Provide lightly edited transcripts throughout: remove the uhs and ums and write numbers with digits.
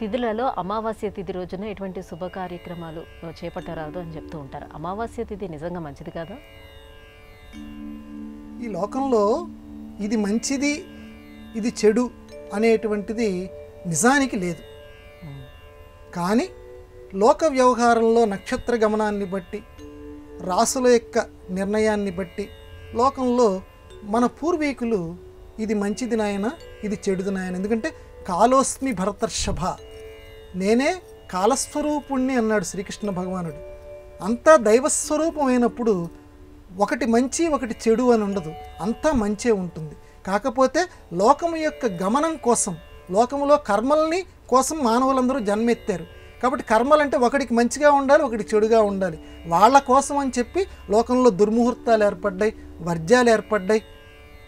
తిథులలో అమావాస్య తిథి రోజున ఎటువంటి శుభ కార్యక్రమాలు చేపట్టరాదు అని చెప్తూ ఉంటారు. అమావాస్య తిథి నిజంగా మంచిది కాదా? ఈ లోకంలో ఇది మంచిది ఇది చెడు అనేటువంటిది నిజానికి లేదు. కానీ లోక వ్యవహారంలో నక్షత్ర గమనాన్ని బట్టి, రాసుల యొక్క నిర్ణయాన్ని బట్టి లోకంలో మన పూర్వీకులు ఇది మంచిది నాయన, ఇది చెడుది నాయన. ఎందుకంటే కాలోస్మి భరతర్షభ, నేనే కాలస్వరూపుణ్ణి అన్నాడు శ్రీకృష్ణ భగవానుడు. అంతా దైవస్వరూపమైనప్పుడు ఒకటి మంచి ఒకటి చెడు అని ఉండదు, అంతా మంచే ఉంటుంది. కాకపోతే లోకము యొక్క గమనం కోసం, లోకములో కర్మల్ని కోసం మానవులందరూ జన్మెత్తారు. కాబట్టి కర్మలంటే ఒకటికి మంచిగా ఉండాలి, ఒకటి చెడుగా ఉండాలి. వాళ్ళ కోసం అని చెప్పి లోకంలో దుర్ముహూర్తాలు ఏర్పడ్డాయి, వర్జ్యాలు ఏర్పడ్డాయి.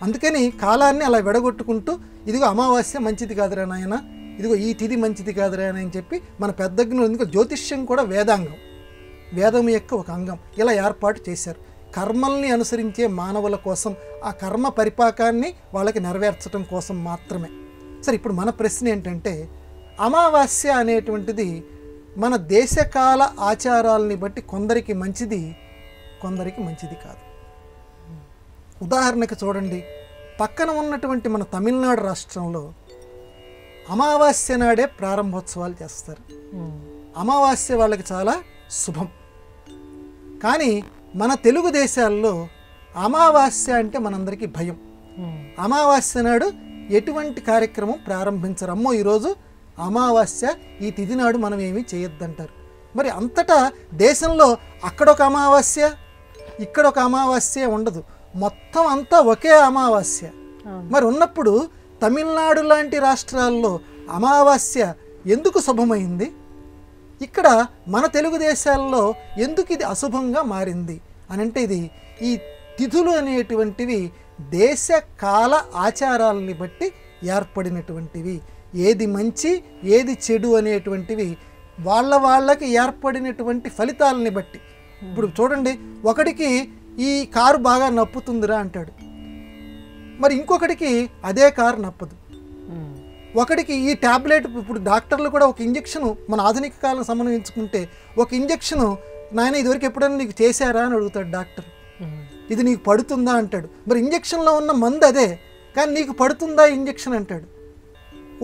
అందుకని కాలాన్ని అలా విడగొట్టుకుంటూ ఇదిగో అమావాస్య మంచిది కాదురా నాయన, ఇదిగో ఈ తిథి మంచిది కాదురా అని చెప్పి మన పెద్దజ్ఞులు, ఎందుకు జ్యోతిష్యం కూడా వేదాంగం, వేదం యొక్క ఒక అంగం, ఇలా ఏర్పాటు చేశారు. కర్మల్ని అనుసరించే మానవుల కోసం, ఆ కర్మ పరిపాకాన్ని వాళ్ళకి నెరవేర్చడం కోసం మాత్రమే. సరే, ఇప్పుడు మన ప్రశ్న ఏంటంటే, అమావాస్య అనేటువంటిది మన దేశకాల ఆచారాలని బట్టి కొందరికి మంచిది, కొందరికి మంచిది కాదు. ఉదాహరణకు చూడండి, పక్కన ఉన్నటువంటి మన తమిళనాడు రాష్ట్రంలో అమావాస్య నాడే ప్రారంభోత్సవాలు చేస్తారు. అమావాస్య వాళ్ళకి చాలా శుభం. కానీ మన తెలుగు దేశాల్లో అమావాస్య అంటే మనందరికీ భయం. అమావాస్య నాడు ఎటువంటి కార్యక్రమం ప్రారంభించరు. అమ్మో ఈరోజు అమావాస్య, ఈ తిథి నాడు మనం ఏమీ చేయొద్దంటారు. మరి అంతటా దేశంలో అక్కడొక అమావాస్య ఇక్కడొక అమావాస్య ఉండదు, మొత్తం అంతా ఒకే అమావాస్య. మరి ఉన్నప్పుడు తమిళనాడు లాంటి రాష్ట్రాల్లో అమావాస్య ఎందుకు శుభమైంది? ఇక్కడ మన తెలుగు దేశాల్లో ఎందుకు ఇది అశుభంగా మారింది అని అంటే, ఇది ఈ తిథులు అనేటువంటివి దేశ కాల ఆచారాలని బట్టి ఏర్పడినటువంటివి. ఏది మంచి ఏది చెడు అనేటువంటివి వాళ్ళకి ఏర్పడినటువంటి ఫలితాలని బట్టి. ఇప్పుడు చూడండి, ఒకడికి ఈ కారు బాగా నప్పుతుందిరా అంటాడు, మరి ఇంకొకటికి అదే కారు నప్పదు. ఒకడికి ఈ ట్యాబ్లెట్, ఇప్పుడు డాక్టర్లు కూడా ఒక ఇంజెక్షన్, మన ఆధునిక కాలం సంబంధించుకుంటే ఒక ఇంజెక్షను, నాయన ఇదివరకు ఎప్పుడైనా నీకు చేశారా అని అడుగుతాడు డాక్టర్. ఇది నీకు పడుతుందా అంటాడు. మరి ఇంజెక్షన్లో ఉన్న మందు అదే, కానీ నీకు పడుతుందా ఇంజెక్షన్ అంటాడు.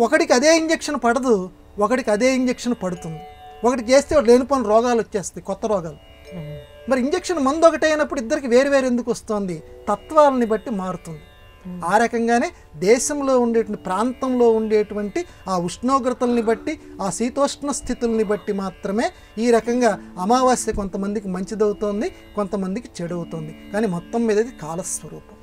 ఒకడికి అదే ఇంజెక్షన్ పడదు, ఒకడికి అదే ఇంజెక్షన్ పడుతుంది. ఒకటికి చేస్తే లేనిపోని రోగాలు వచ్చేస్తాయి, కొత్త రోగాలు. మరి ఇంజెక్షన్ మందు ఒకటే అయినప్పుడు ఇద్దరికి వేరు వేరు ఎందుకు వస్తుంది? తత్వాలని బట్టి మారుతుంది. ఆ రకంగానే దేశంలో ఉండేటువంటి, ప్రాంతంలో ఉండేటువంటి ఆ ఉష్ణోగ్రతల్ని బట్టి, ఆ శీతోష్ణ స్థితుల్ని బట్టి మాత్రమే ఈ రకంగా అమావాస్య కొంతమందికి మంచిదవుతోంది, కొంతమందికి చెడు అవుతుంది. కానీ మొత్తం మీద ఇది కాలస్వరూపం.